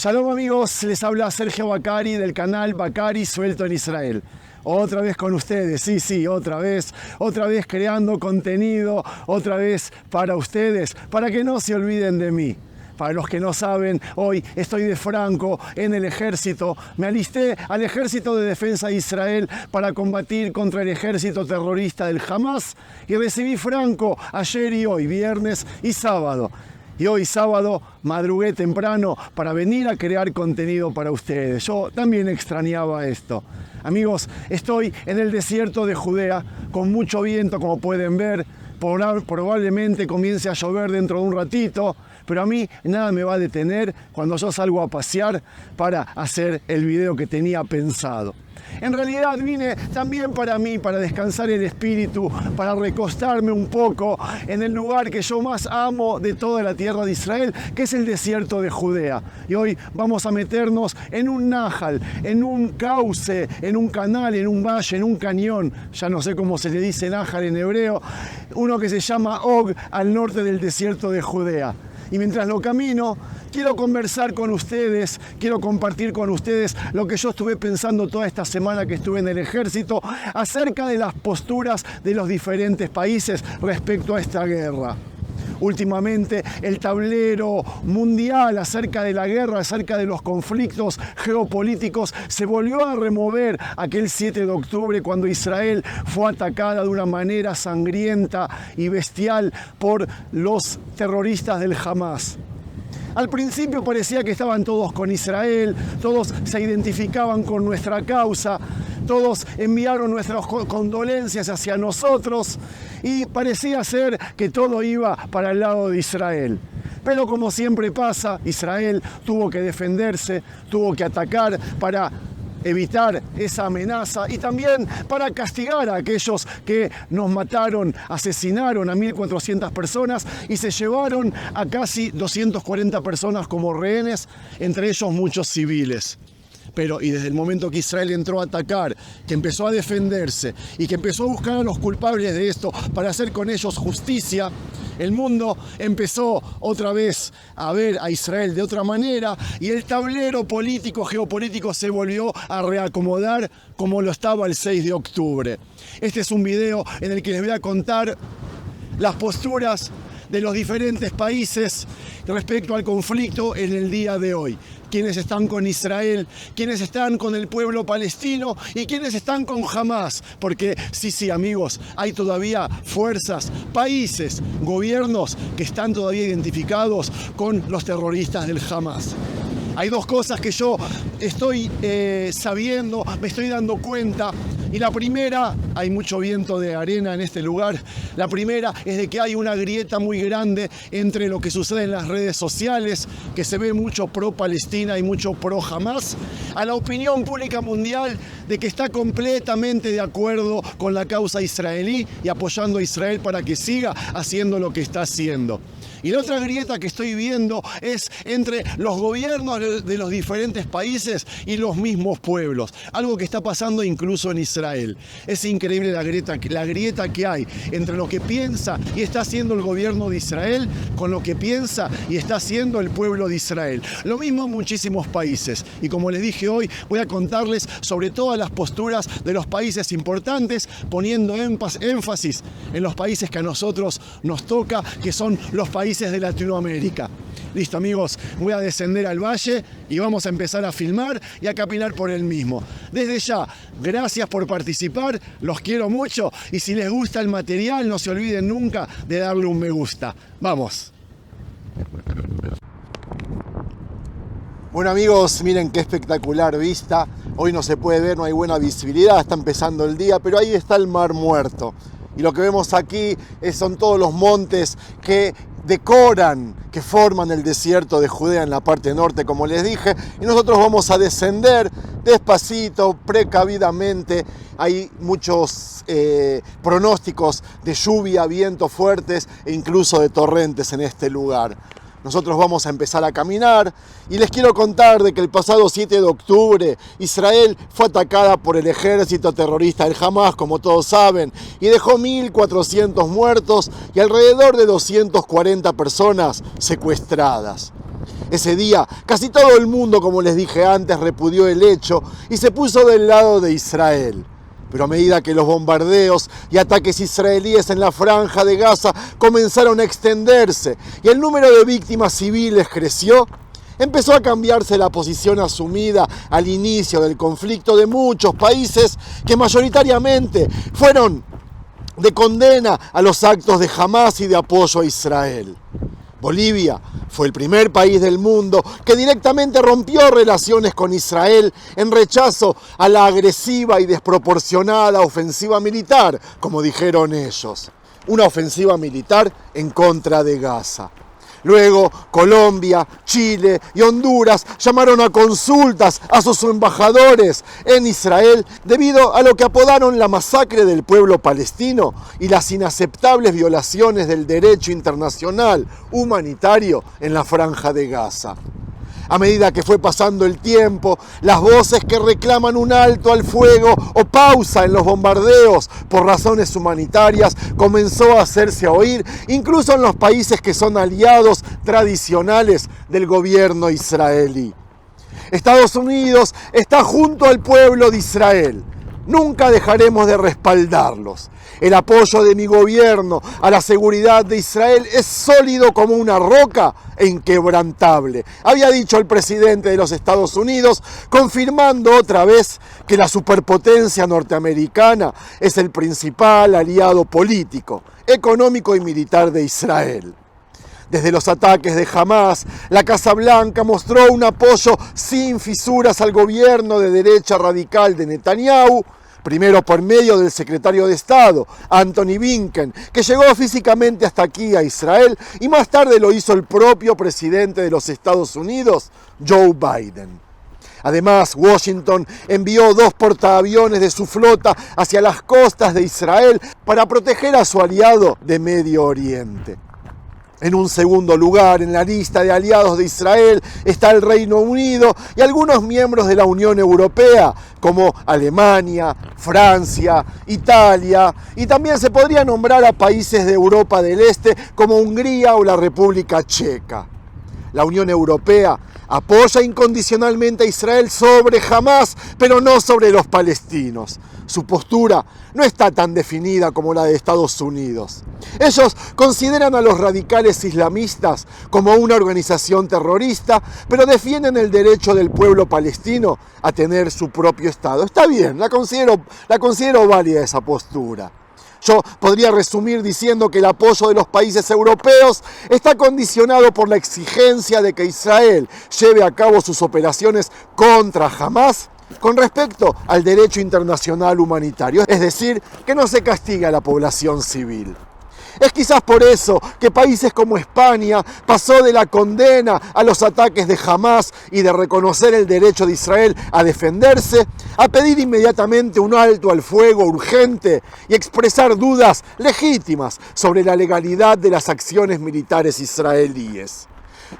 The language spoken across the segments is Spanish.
Shalom amigos, les habla Sergio Bacari del canal Bacari Suelto en Israel. Otra vez con ustedes, sí, otra vez creando contenido, otra vez para ustedes, para que no se olviden de mí. Para los que no saben, hoy estoy de franco en el ejército. Me alisté al ejército de defensa de Israel para combatir contra el ejército terrorista del Hamas y recibí franco ayer y hoy, viernes y sábado. Y hoy sábado madrugué temprano para venir a crear contenido para ustedes. Yo también extrañaba esto. Amigos, estoy en el desierto de Judea con mucho viento, como pueden ver. Probablemente comience a llover dentro de un ratito, pero a mí nada me va a detener cuando yo salgo a pasear para hacer el video que tenía pensado. En realidad vine también para mí, para descansar el espíritu, para recostarme un poco en el lugar que yo más amo de toda la tierra de Israel, que es el desierto de Judea. Y hoy vamos a meternos en un nájal, en un cauce, en un canal, en un valle, en un cañón, ya no sé cómo se le dice nájal en hebreo, uno que se llama Og, al norte del desierto de Judea. Y mientras lo camino, quiero conversar con ustedes, quiero compartir con ustedes lo que yo estuve pensando toda esta semana que estuve en el ejército acerca de las posturas de los diferentes países respecto a esta guerra. Últimamente el tablero mundial acerca de la guerra, acerca de los conflictos geopolíticos, se volvió a remover aquel 7 de octubre cuando Israel fue atacada de una manera sangrienta y bestial por los terroristas del Hamas. Al principio parecía que estaban todos con Israel, todos se identificaban con nuestra causa, todos enviaron nuestras condolencias hacia nosotros y parecía ser que todo iba para el lado de Israel. Pero como siempre pasa, Israel tuvo que defenderse, tuvo que atacar para evitar esa amenaza y también para castigar a aquellos que nos mataron, asesinaron a 1.400 personas y se llevaron a casi 240 personas como rehenes, entre ellos muchos civiles. Y desde el momento que Israel entró a atacar, que empezó a defenderse y que empezó a buscar a los culpables de esto para hacer con ellos justicia, el mundo empezó otra vez a ver a Israel de otra manera y el tablero político, geopolítico se volvió a reacomodar como lo estaba el 6 de octubre. Este es un video en el que les voy a contar las posturas de los diferentes países respecto al conflicto en el día de hoy. Quienes están con Israel, quienes están con el pueblo palestino y quienes están con Hamas. Porque sí, amigos, hay todavía fuerzas, países, gobiernos que están todavía identificados con los terroristas del Hamas. Hay dos cosas que yo estoy sabiendo, me estoy dando cuenta. Y la primera, hay mucho viento de arena en este lugar, la primera es de que hay una grieta muy grande entre lo que sucede en las redes sociales, que se ve mucho pro-Palestina y mucho pro-Hamas, a la opinión pública mundial de que está completamente de acuerdo con la causa israelí y apoyando a Israel para que siga haciendo lo que está haciendo. Y la otra grieta que estoy viendo es entre los gobiernos de los diferentes países y los mismos pueblos. Algo que está pasando incluso en Israel. Es increíble la grieta que hay entre lo que piensa y está haciendo el gobierno de Israel con lo que piensa y está haciendo el pueblo de Israel. Lo mismo en muchísimos países. Y como les dije hoy, voy a contarles sobre todas las posturas de los países importantes, poniendo énfasis en los países que a nosotros nos toca, que son los países de Latinoamérica. Listo amigos, voy a descender al valle y vamos a empezar a filmar y a caminar por el mismo. Desde ya, gracias por participar, los quiero mucho y si les gusta el material no se olviden nunca de darle un me gusta. ¡Vamos! Bueno amigos, miren qué espectacular vista. Hoy no se puede ver, no hay buena visibilidad, está empezando el día, pero ahí está el Mar Muerto. Y lo que vemos aquí son todos los montes que decoran, que forman el desierto de Judea en la parte norte, como les dije, y nosotros vamos a descender despacito, precavidamente. Hay muchos pronósticos de lluvia, vientos fuertes e incluso de torrentes en este lugar. Nosotros vamos a empezar a caminar y les quiero contar de que el pasado 7 de octubre Israel fue atacada por el ejército terrorista del Hamas, como todos saben, y dejó 1.400 muertos y alrededor de 240 personas secuestradas. Ese día, casi todo el mundo, como les dije antes, repudió el hecho y se puso del lado de Israel. Pero a medida que los bombardeos y ataques israelíes en la franja de Gaza comenzaron a extenderse y el número de víctimas civiles creció, empezó a cambiarse la posición asumida al inicio del conflicto de muchos países que mayoritariamente fueron de condena a los actos de Hamás y de apoyo a Israel. Bolivia fue el primer país del mundo que directamente rompió relaciones con Israel en rechazo a la agresiva y desproporcionada ofensiva militar, como dijeron ellos. Una ofensiva militar en contra de Gaza. Luego, Colombia, Chile y Honduras llamaron a consultas a sus embajadores en Israel debido a lo que apodaron la masacre del pueblo palestino y las inaceptables violaciones del derecho internacional humanitario en la franja de Gaza. A medida que fue pasando el tiempo, las voces que reclaman un alto al fuego o pausa en los bombardeos por razones humanitarias comenzó a hacerse oír, incluso en los países que son aliados tradicionales del gobierno israelí. Estados Unidos está junto al pueblo de Israel. Nunca dejaremos de respaldarlos. El apoyo de mi gobierno a la seguridad de Israel es sólido como una roca e inquebrantable, había dicho el presidente de los Estados Unidos, confirmando otra vez que la superpotencia norteamericana es el principal aliado político, económico y militar de Israel. Desde los ataques de Hamás, la Casa Blanca mostró un apoyo sin fisuras al gobierno de derecha radical de Netanyahu, primero por medio del secretario de Estado, Antony Blinken, que llegó físicamente hasta aquí a Israel, y más tarde lo hizo el propio presidente de los Estados Unidos, Joe Biden. Además, Washington envió 2 portaaviones de su flota hacia las costas de Israel para proteger a su aliado de Medio Oriente. En un segundo lugar en la lista de aliados de Israel está el Reino Unido y algunos miembros de la Unión Europea, como Alemania, Francia, Italia, y también se podría nombrar a países de Europa del Este como Hungría o la República Checa. La Unión Europea apoya incondicionalmente a Israel sobre Hamás, pero no sobre los palestinos. Su postura no está tan definida como la de Estados Unidos. Ellos consideran a los radicales islamistas como una organización terrorista, pero defienden el derecho del pueblo palestino a tener su propio Estado. Está bien, la considero válida esa postura. Yo podría resumir diciendo que el apoyo de los países europeos está condicionado por la exigencia de que Israel lleve a cabo sus operaciones contra Hamás con respecto al derecho internacional humanitario, es decir, que no se castigue a la población civil. Es quizás por eso que países como España pasó de la condena a los ataques de Hamás y de reconocer el derecho de Israel a defenderse, a pedir inmediatamente un alto al fuego urgente y expresar dudas legítimas sobre la legalidad de las acciones militares israelíes.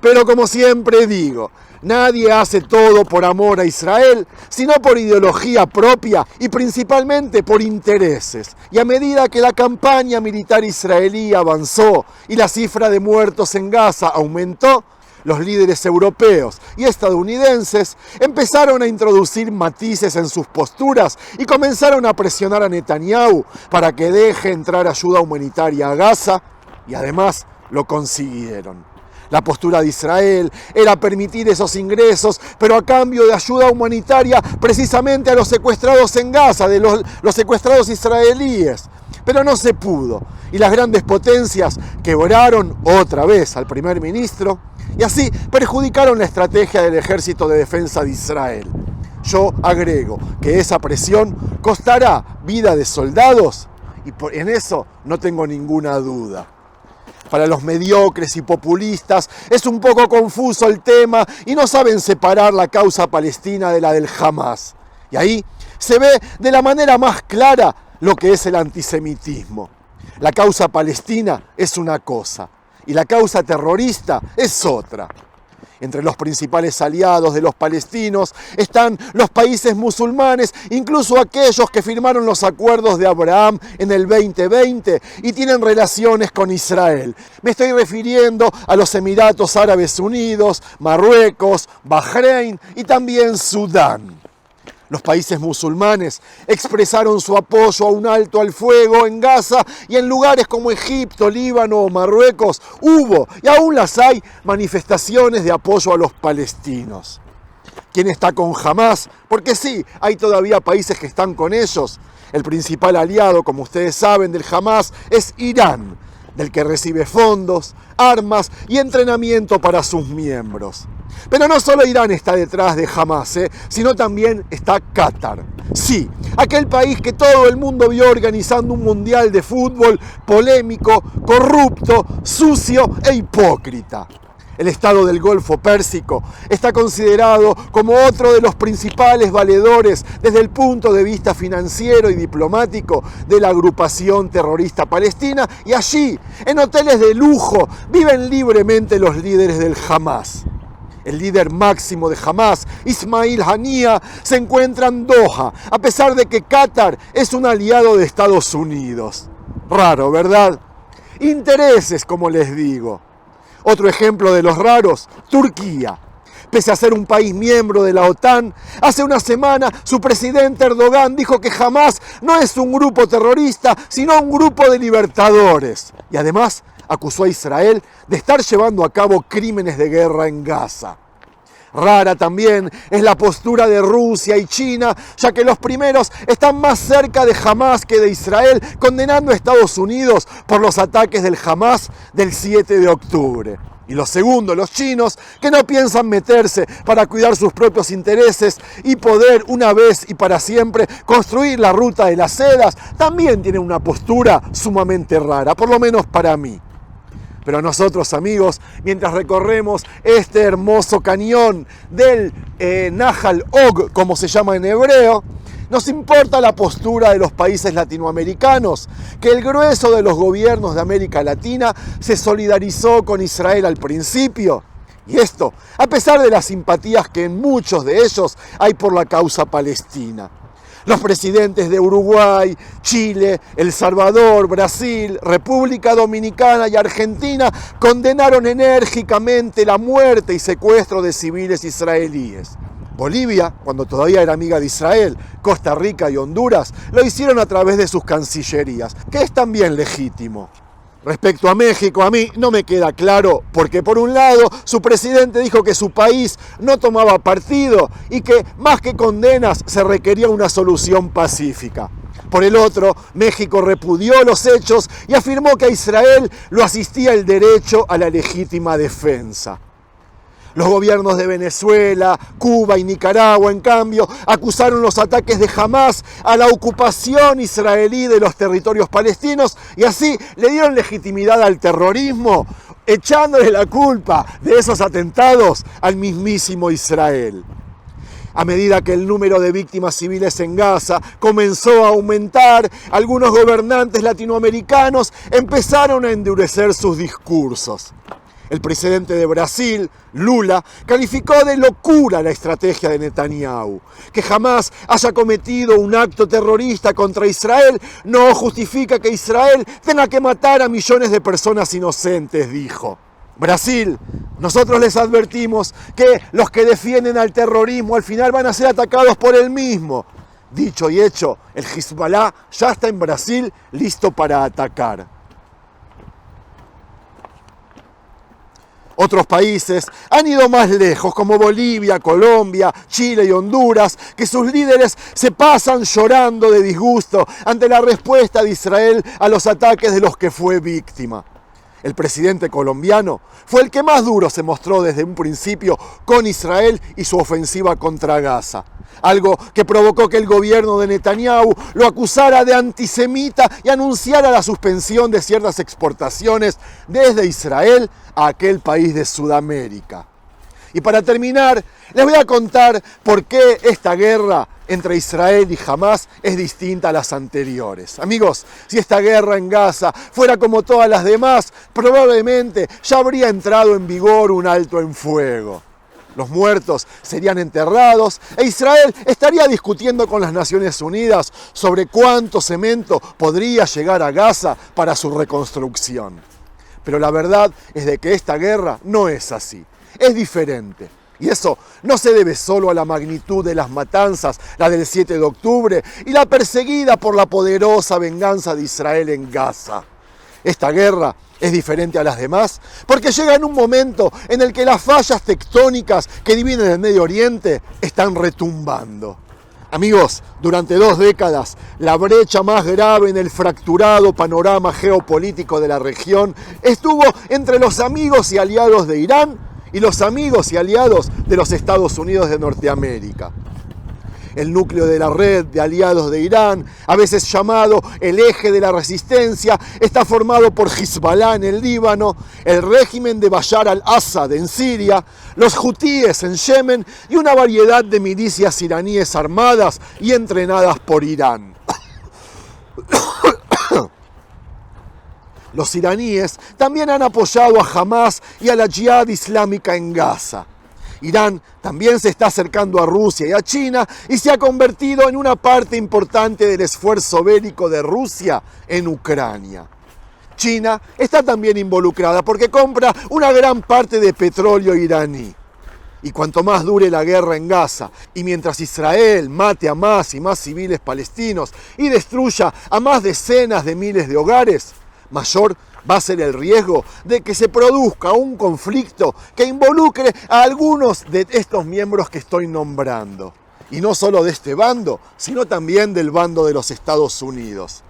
Pero como siempre digo, nadie hace todo por amor a Israel, sino por ideología propia y principalmente por intereses. Y a medida que la campaña militar israelí avanzó y la cifra de muertos en Gaza aumentó, los líderes europeos y estadounidenses empezaron a introducir matices en sus posturas y comenzaron a presionar a Netanyahu para que deje entrar ayuda humanitaria a Gaza, y además lo consiguieron. La postura de Israel era permitir esos ingresos, pero a cambio de ayuda humanitaria precisamente a los secuestrados en Gaza, de los secuestrados israelíes. Pero no se pudo, y las grandes potencias quebraron otra vez al primer ministro y así perjudicaron la estrategia del Ejército de Defensa de Israel. Yo agrego que esa presión costará vida de soldados y en eso no tengo ninguna duda. Para los mediocres y populistas es un poco confuso el tema y no saben separar la causa palestina de la del Hamás. Y ahí se ve de la manera más clara lo que es el antisemitismo. La causa palestina es una cosa y la causa terrorista es otra. Entre los principales aliados de los palestinos están los países musulmanes, incluso aquellos que firmaron los acuerdos de Abraham en el 2020 y tienen relaciones con Israel. Me estoy refiriendo a los Emiratos Árabes Unidos, Marruecos, Bahrein y también Sudán. Los países musulmanes expresaron su apoyo a un alto al fuego en Gaza y en lugares como Egipto, Líbano o Marruecos hubo, y aún las hay, manifestaciones de apoyo a los palestinos. ¿Quién está con Hamás? Porque sí, hay todavía países que están con ellos. El principal aliado, como ustedes saben, del Hamás es Irán, del que recibe fondos, armas y entrenamiento para sus miembros. Pero no solo Irán está detrás de Hamás, sino también está Qatar. Sí, aquel país que todo el mundo vio organizando un mundial de fútbol polémico, corrupto, sucio e hipócrita. El Estado del Golfo Pérsico está considerado como otro de los principales valedores desde el punto de vista financiero y diplomático de la agrupación terrorista palestina, y allí, en hoteles de lujo, viven libremente los líderes del Hamás. El líder máximo de Hamás, Ismail Haniyeh, se encuentra en Doha, a pesar de que Qatar es un aliado de Estados Unidos. Raro, ¿verdad? Intereses, como les digo. Otro ejemplo de los raros, Turquía. Pese a ser un país miembro de la OTAN, hace una semana su presidente Erdogan dijo que Hamás no es un grupo terrorista, sino un grupo de libertadores. Y además acusó a Israel de estar llevando a cabo crímenes de guerra en Gaza. Rara también es la postura de Rusia y China, ya que los primeros están más cerca de Hamás que de Israel, condenando a Estados Unidos por los ataques del Hamás del 7 de octubre. Y los segundos, los chinos, que no piensan meterse para cuidar sus propios intereses y poder una vez y para siempre construir la ruta de las sedas, también tienen una postura sumamente rara, por lo menos para mí. Pero nosotros, amigos, mientras recorremos este hermoso cañón del Nahal Oz, como se llama en hebreo, nos importa la postura de los países latinoamericanos, que el grueso de los gobiernos de América Latina se solidarizó con Israel al principio. Y esto, a pesar de las simpatías que en muchos de ellos hay por la causa palestina. Los presidentes de Uruguay, Chile, El Salvador, Brasil, República Dominicana y Argentina condenaron enérgicamente la muerte y secuestro de civiles israelíes. Bolivia, cuando todavía era amiga de Israel, Costa Rica y Honduras, lo hicieron a través de sus cancillerías, que es también legítimo. Respecto a México, a mí no me queda claro, porque por un lado su presidente dijo que su país no tomaba partido y que más que condenas se requería una solución pacífica. Por el otro, México repudió los hechos y afirmó que a Israel lo asistía el derecho a la legítima defensa. Los gobiernos de Venezuela, Cuba y Nicaragua, en cambio, acusaron los ataques de Hamás a la ocupación israelí de los territorios palestinos y así le dieron legitimidad al terrorismo, echándole la culpa de esos atentados al mismísimo Israel. A medida que el número de víctimas civiles en Gaza comenzó a aumentar, algunos gobernantes latinoamericanos empezaron a endurecer sus discursos. El presidente de Brasil, Lula, calificó de locura la estrategia de Netanyahu. Que jamás haya cometido un acto terrorista contra Israel no justifica que Israel tenga que matar a millones de personas inocentes, dijo. Brasil, nosotros les advertimos que los que defienden al terrorismo al final van a ser atacados por él mismo. Dicho y hecho, el Hezbollah ya está en Brasil listo para atacar. Otros países han ido más lejos, como Bolivia, Colombia, Chile y Honduras, que sus líderes se pasan llorando de disgusto ante la respuesta de Israel a los ataques de los que fue víctima. El presidente colombiano fue el que más duro se mostró desde un principio con Israel y su ofensiva contra Gaza. Algo que provocó que el gobierno de Netanyahu lo acusara de antisemita y anunciara la suspensión de ciertas exportaciones desde Israel a aquel país de Sudamérica. Y para terminar, les voy a contar por qué esta guerra entre Israel y Hamás es distinta a las anteriores. Amigos, si esta guerra en Gaza fuera como todas las demás, probablemente ya habría entrado en vigor un alto en fuego. Los muertos serían enterrados e Israel estaría discutiendo con las Naciones Unidas sobre cuánto cemento podría llegar a Gaza para su reconstrucción. Pero la verdad es de que esta guerra no es así, es diferente. Y eso no se debe solo a la magnitud de las matanzas, la del 7 de octubre y la perseguida por la poderosa venganza de Israel en Gaza. Esta guerra es diferente a las demás porque llega en un momento en el que las fallas tectónicas que dividen el Medio Oriente están retumbando. Amigos, durante 2 décadas, la brecha más grave en el fracturado panorama geopolítico de la región estuvo entre los amigos y aliados de Irán y los amigos y aliados de los Estados Unidos de Norteamérica. El núcleo de la red de aliados de Irán, a veces llamado el eje de la resistencia, está formado por Hezbollah en el Líbano, el régimen de Bashar al-Assad en Siria, los hutíes en Yemen y una variedad de milicias iraníes armadas y entrenadas por Irán. Los iraníes también han apoyado a Hamas y a la Yihad Islámica en Gaza. Irán también se está acercando a Rusia y a China y se ha convertido en una parte importante del esfuerzo bélico de Rusia en Ucrania. China está también involucrada porque compra una gran parte de petróleo iraní. Y cuanto más dure la guerra en Gaza, y mientras Israel mate a más y más civiles palestinos y destruya a más decenas de miles de hogares, mayor va a ser el riesgo de que se produzca un conflicto que involucre a algunos de estos miembros que estoy nombrando. Y no solo de este bando, sino también del bando de los Estados Unidos.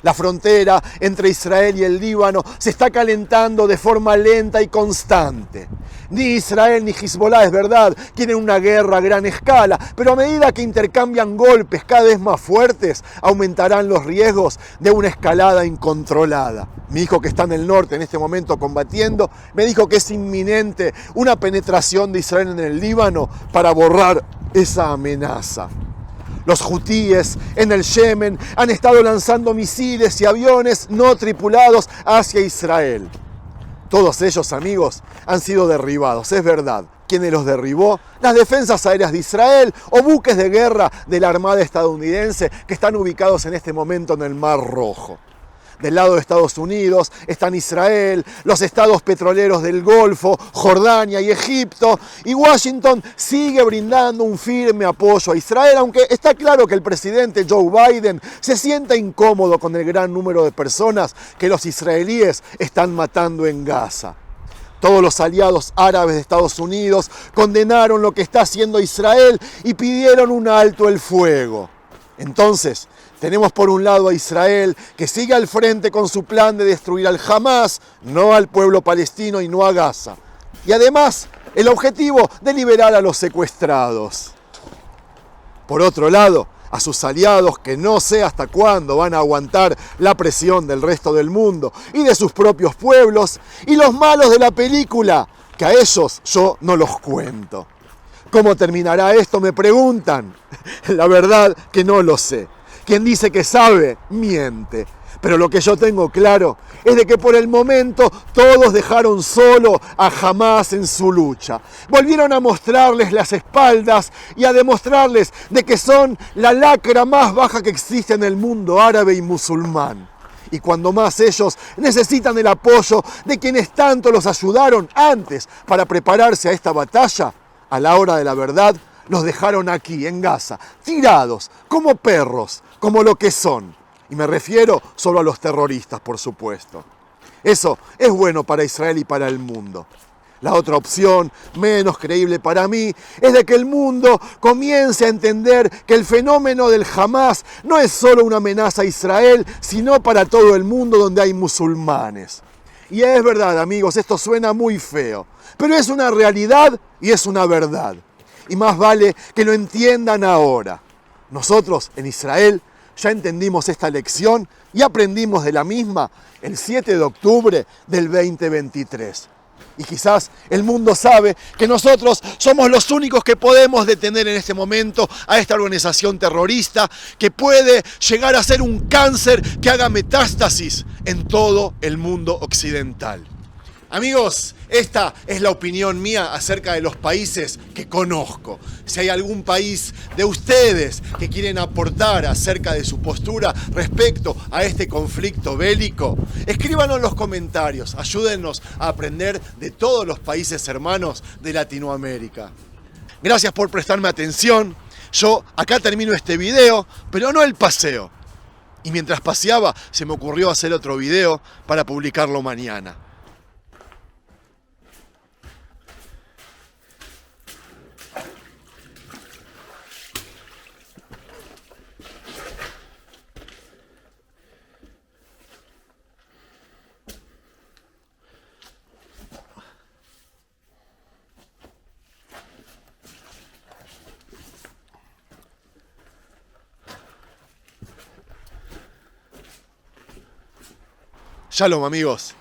La frontera entre Israel y el Líbano se está calentando de forma lenta y constante. Ni Israel ni Hezbollah, es verdad, quieren una guerra a gran escala, pero a medida que intercambian golpes cada vez más fuertes, aumentarán los riesgos de una escalada incontrolada. Mi hijo, que está en el norte en este momento combatiendo, me dijo que es inminente una penetración de Israel en el Líbano para borrar esa amenaza. Los hutíes en el Yemen han estado lanzando misiles y aviones no tripulados hacia Israel. Todos ellos, amigos, han sido derribados, es verdad. ¿Quién los derribó? Las defensas aéreas de Israel o buques de guerra de la Armada estadounidense que están ubicados en este momento en el Mar Rojo. Del lado de Estados Unidos están Israel, los estados petroleros del Golfo, Jordania y Egipto, y Washington sigue brindando un firme apoyo a Israel, aunque está claro que el presidente Joe Biden se siente incómodo con el gran número de personas que los israelíes están matando en Gaza. Todos los aliados árabes de Estados Unidos condenaron lo que está haciendo Israel y pidieron un alto el fuego. Entonces, tenemos por un lado a Israel, que sigue al frente con su plan de destruir al Hamas, no al pueblo palestino y no a Gaza. Y además, el objetivo de liberar a los secuestrados. Por otro lado, a sus aliados, que no sé hasta cuándo van a aguantar la presión del resto del mundo y de sus propios pueblos, y los malos de la película, que a ellos yo no los cuento. ¿Cómo terminará esto?, me preguntan. La verdad que no lo sé. Quien dice que sabe, miente. Pero lo que yo tengo claro es de que por el momento todos dejaron solo a Hamas en su lucha. Volvieron a mostrarles las espaldas y a demostrarles de que son la lacra más baja que existe en el mundo árabe y musulmán. Y cuando más ellos necesitan el apoyo de quienes tanto los ayudaron antes para prepararse a esta batalla, a la hora de la verdad, los dejaron aquí, en Gaza, tirados, como perros, como lo que son. Y me refiero solo a los terroristas, por supuesto. Eso es bueno para Israel y para el mundo. La otra opción, menos creíble para mí, es de que el mundo comience a entender que el fenómeno del Hamas no es solo una amenaza a Israel, sino para todo el mundo donde hay musulmanes. Y es verdad, amigos, esto suena muy feo, pero es una realidad y es una verdad. Y más vale que lo entiendan ahora. Nosotros, en Israel, ya entendimos esta lección y aprendimos de la misma el 7 de octubre del 2023. Y quizás el mundo sabe que nosotros somos los únicos que podemos detener en este momento a esta organización terrorista que puede llegar a ser un cáncer que haga metástasis en todo el mundo occidental. Amigos, Esta es la opinión mía acerca de los países que conozco. Si hay algún país de ustedes que quieren aportar acerca de su postura respecto a este conflicto bélico, escríbanos en los comentarios, ayúdennos a aprender de todos los países hermanos de Latinoamérica. Gracias por prestarme atención. Yo acá termino este video, pero no el paseo. Y mientras paseaba, se me ocurrió hacer otro video para publicarlo mañana. Shalom, amigos.